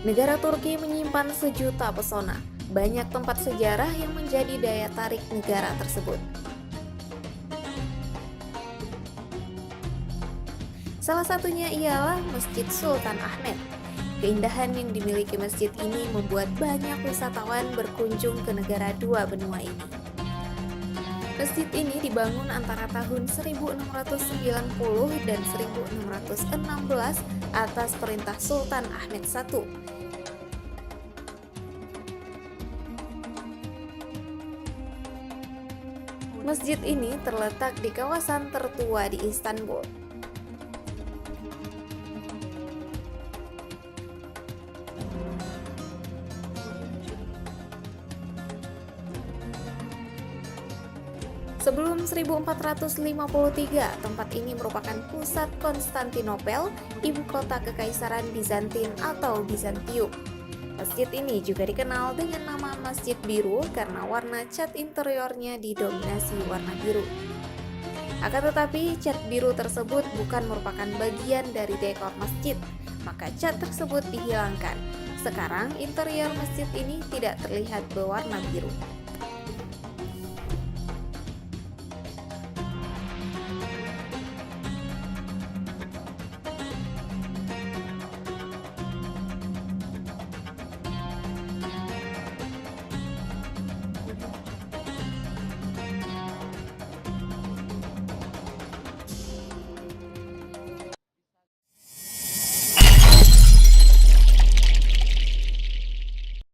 Negara Turki menyimpan sejuta pesona, banyak tempat sejarah yang menjadi daya tarik negara tersebut. Salah satunya ialah Masjid Sultan Ahmed. Keindahan yang dimiliki masjid ini membuat banyak wisatawan berkunjung ke negara dua benua ini. Masjid ini dibangun antara tahun 1690 dan 1616 atas perintah Sultan Ahmed I. Masjid ini terletak di kawasan tertua di Istanbul. Sebelum 1453, tempat ini merupakan pusat Konstantinopel, ibu kota Kekaisaran Bizantin atau Bizantium. Masjid ini juga dikenal dengan nama Masjid Biru karena warna cat interiornya didominasi warna biru. Akan tetapi, cat biru tersebut bukan merupakan bagian dari dekor masjid, maka cat tersebut dihilangkan. Sekarang, interior masjid ini tidak terlihat berwarna biru.